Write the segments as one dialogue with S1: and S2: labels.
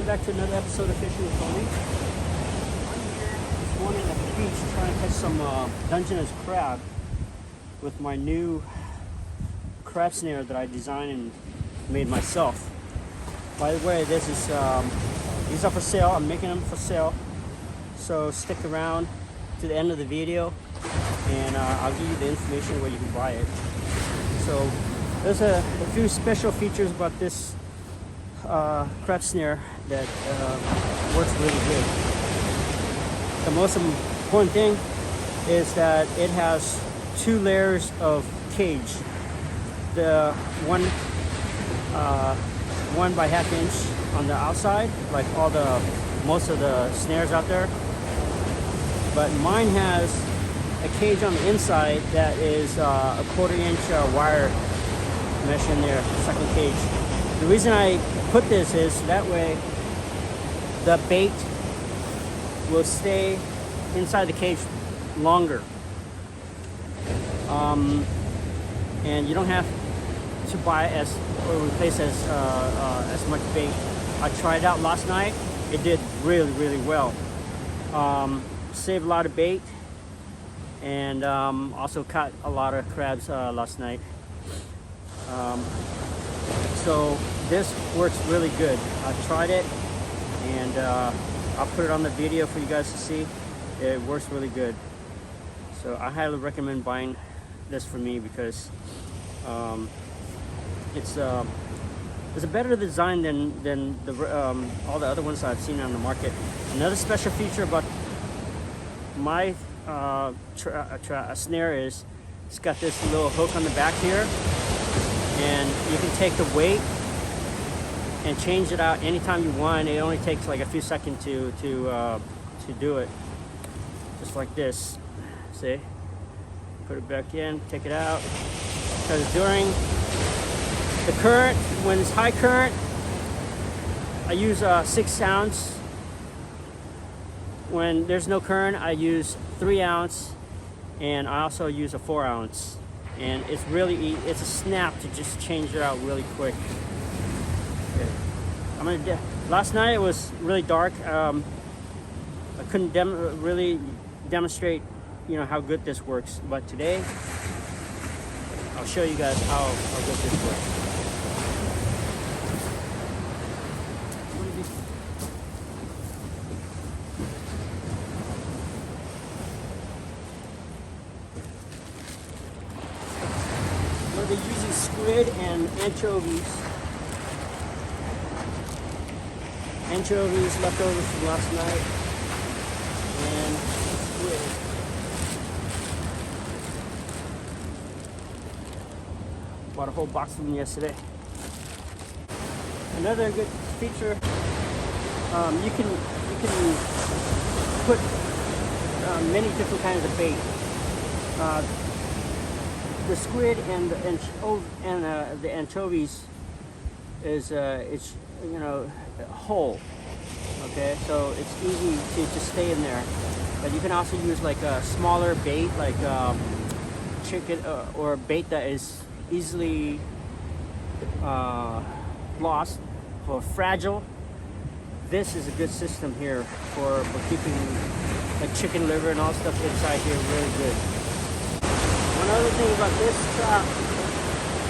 S1: Welcome back to another episode of Fishing with Tony. I'm here this morning at the beach trying to catch some Dungeness crab with my new crab snare that I designed and made myself. By the way, this is these are for sale. I'm making them for sale, so stick around to the end of the video and I'll give you the information where you can buy it. So there's a few special features about this crab snare that works really good. The most important thing is that it has 2 layers of cage. The one 1 by 1/2 inch on the outside, like most of the snares out there. But mine has a cage on the inside that is a 1/4 inch wire mesh in there, second cage. The reason I put this is that way the bait will stay inside the cage longer, and you don't have to buy or replace as much bait. I tried it out last night. It did really well. Saved a lot of bait, and also caught a lot of crabs last night. So this works really good. I tried it, and I'll put it on the video for you guys to see. It works really good. So I highly recommend buying this for me because it's a better design than all the other ones I've seen on the market. Another special feature about my snare is it's got this little hook on the back here, and you can take the weight and change it out anytime you want. It only takes like a few seconds to do it, just like this. See, put it back in, take it out, because during the current, when it's high current, I use 6 ounce. When there's no current, I use 3 ounce, and I also use a 4 ounce. And it's really, it's a snap to just change it out really quick. Okay. Last night it was really dark. I couldn't really demonstrate, how good this works. But today, I'll show you guys how good this works. They're using squid and anchovies. Anchovies leftovers from last night, and squid. Bought a whole box of them yesterday. Another good feature, you can put many different kinds of bait. The squid and the anchovies is it's whole, okay, so it's easy to stay in there. But you can also use like a smaller bait, like chicken or bait that is easily lost or fragile. This is a good system here for keeping like chicken liver and all stuff inside here really good. One other thing about this trap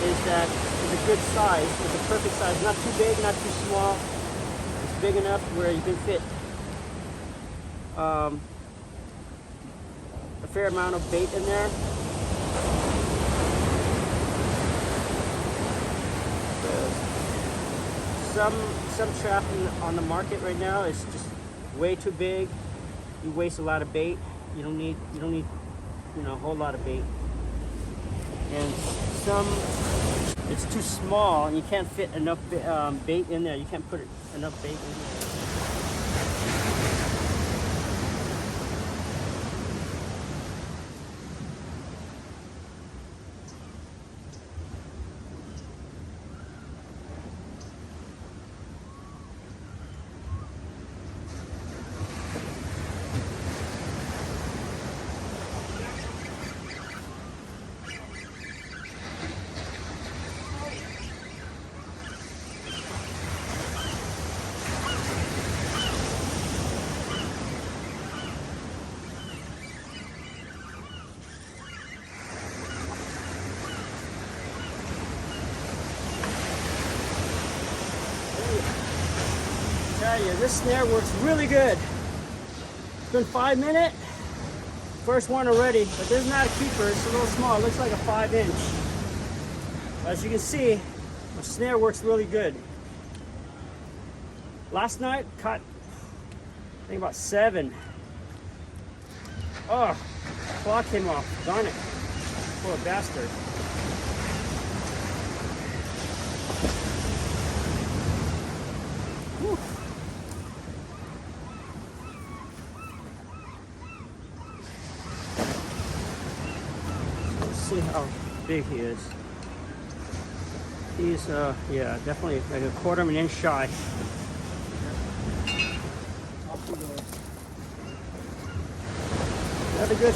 S1: is that it's a good size. It's a perfect size. Not too big, not too small. It's big enough where you can fit a fair amount of bait in there. Some trap on the market right now is just way too big. You waste a lot of bait. You don't need a whole lot of bait. And some, it's too small and you can't fit enough bait in there. You can't put enough bait in there. tell you, this snare works really good. It's been 5 minutes. First one already, but this is not a keeper. It's a little small. It looks like a 5-inch. As you can see, my snare works really good. Last night, caught, I think about 7. Oh, claw came off. Darn it. Poor bastard. Whew. Let's see how big he is. He's, yeah, definitely like a 1/4 of an inch shy. Another good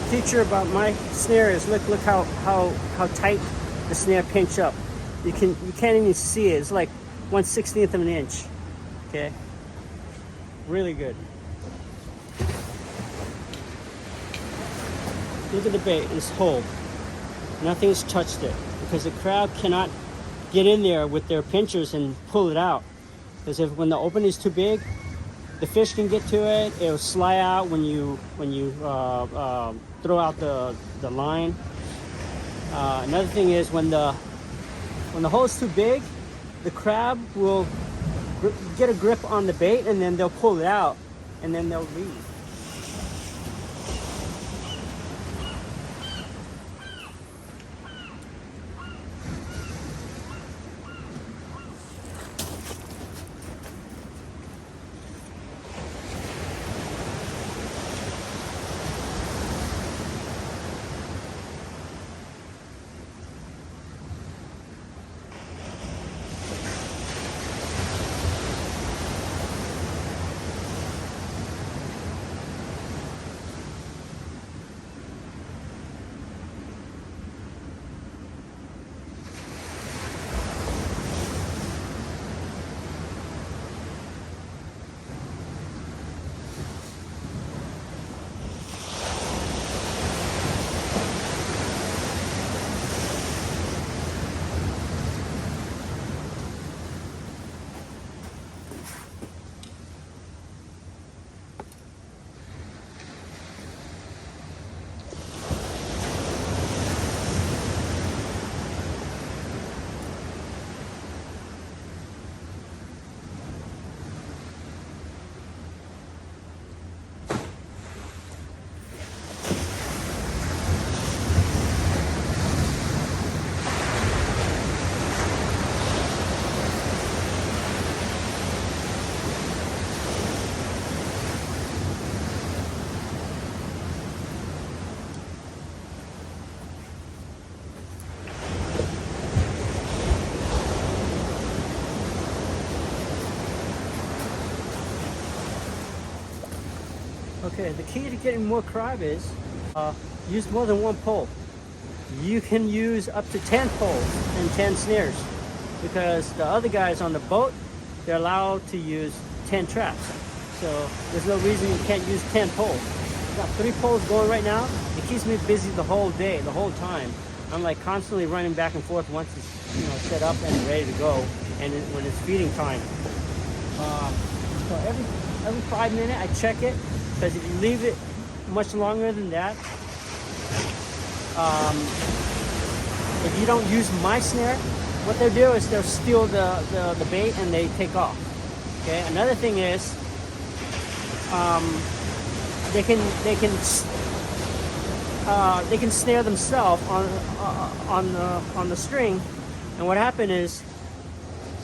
S1: feature about my snare is look how tight the snare pinch up. You can't even see it. It's like 1/16 of an inch. Okay, really good. Look at the bait, it's whole. Nothing's touched it because the crab cannot get in there with their pinchers and pull it out. Because when the opening is too big, the fish can get to it. It'll slide out when you throw out the line. Another thing is when the hole is too big, the crab will get a grip on the bait and then they'll pull it out and then they'll leave. Okay, the key to getting more crab is use more than one pole. You can use up to 10 poles and 10 snares because the other guys on the boat, they're allowed to use 10 traps. So there's no reason you can't use 10 poles. I've got 3 poles going right now. It keeps me busy the whole day, the whole time. I'm like constantly running back and forth once it's set up and ready to go, and when it's feeding time. So every 5 minutes I check it. Because if you leave it much longer than that, if you don't use my snare, what they'll do is they'll steal the bait and they take off. Okay. Another thing is they can snare themselves on the string, and what happened is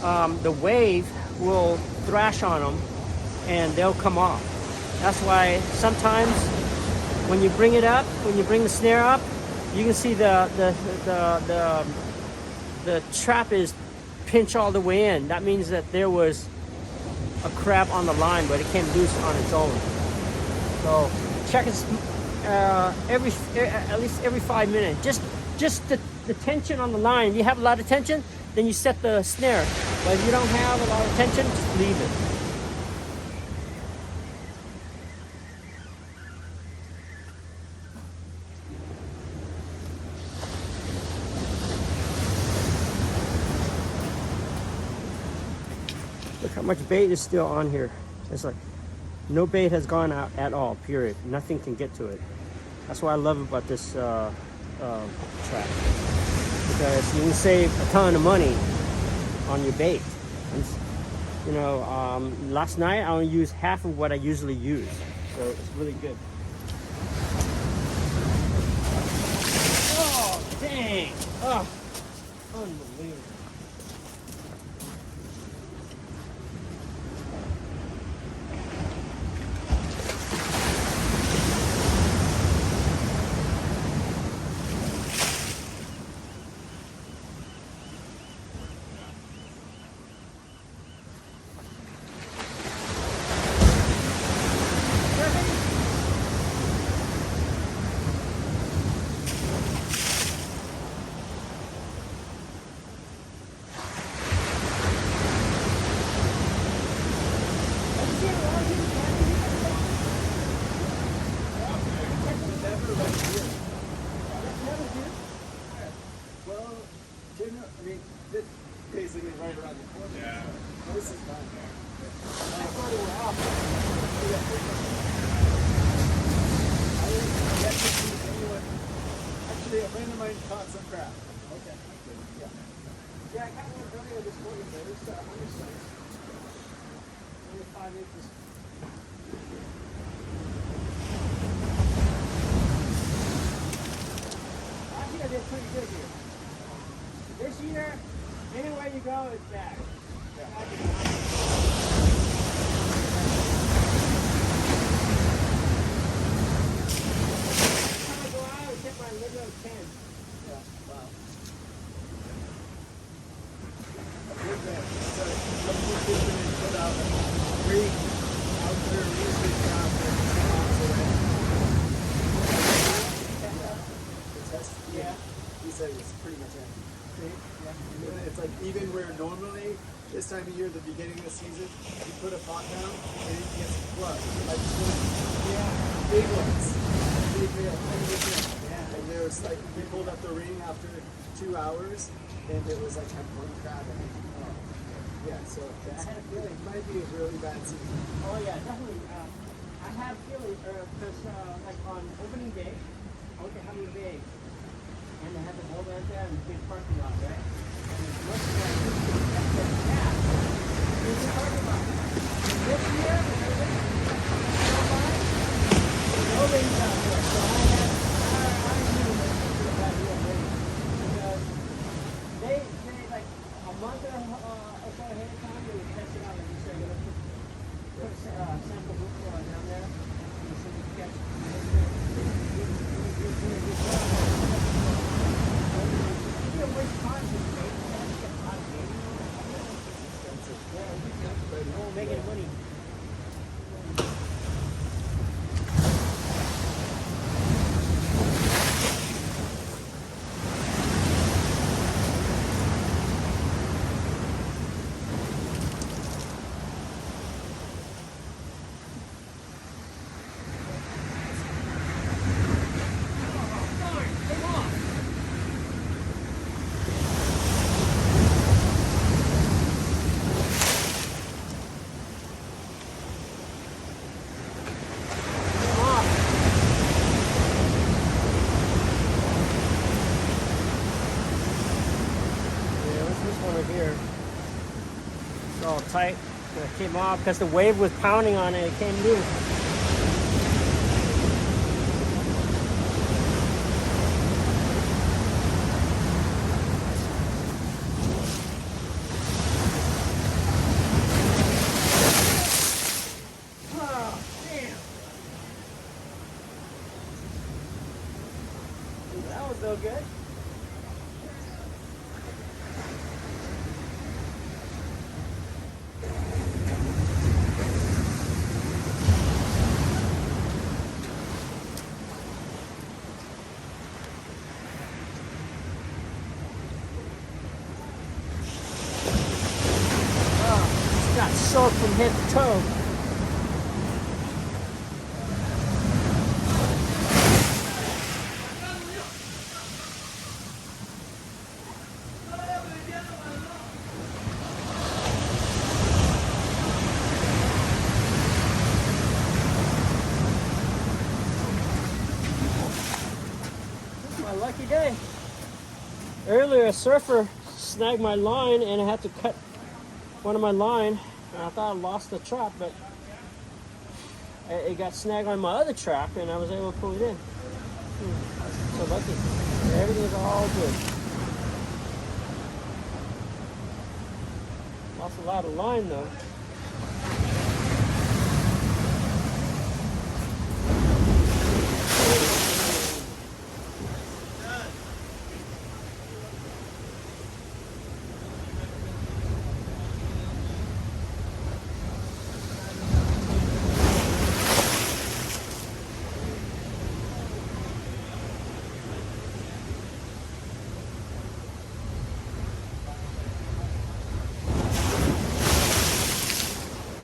S1: the wave will thrash on them and they'll come off. That's why sometimes when you bring it up, when you bring the snare up, you can see the trap is pinched all the way in. That means that there was a crab on the line, but it came loose on its own. So check it at least every 5 minutes. Just the tension on the line. If you have a lot of tension, then you set the snare. But if you don't have a lot of tension, just leave it. Look how much bait is still on here. It's like no bait has gone out at all, period. Nothing can get to it. That's what I love about this trap. Because you can save a ton of money on your bait. You know, last night I only used half of what I usually use. So it's really good. Oh, dang. Oh, unbelievable.
S2: Basically right around the corner. Yeah. This is fine. Actually, a friend of mine caught some crab. Okay. Yeah. Yeah, I got one earlier this morning. There's undersized. Only 5 inches. I think I did pretty good here. This year, anywhere you go, it's bad. Yeah. I go out and hit my little 10. Yeah, wow. A good man. So, some people put out a great outdoor research job yeah. He said it's pretty much empty. Yeah. It's like even where normally this time of year, the beginning of the season, you put a pot down and it gets plugged. Like big ones. Big meal. Yeah. And there was like we pulled up the ring after 2 hours and it was like had one crab in it. Oh. Yeah, so I had a feeling it might be a really bad season.
S1: Oh yeah, definitely. I have a feeling because like on opening day, I went to Honey Bay. And they had the boat right there in the big parking lot, right? And it's much more gas in the parking lot. This year, nobody's out there. So I knew that idea because they like a month or so ahead of time, they would test it out and you say, you're going to put a sample book down there. And you said you catch making money. Here, it's all tight. It came off because the wave was pounding on it. It came loose. Oh, damn! That was no good. Got soaked from head to toe. lucky day. Earlier, a surfer snagged my line and I had to cut one of my line. And I thought I lost the trap, but it got snagged on my other trap and I was able to pull it in. So lucky. Everything's all good. Lost a lot of line though.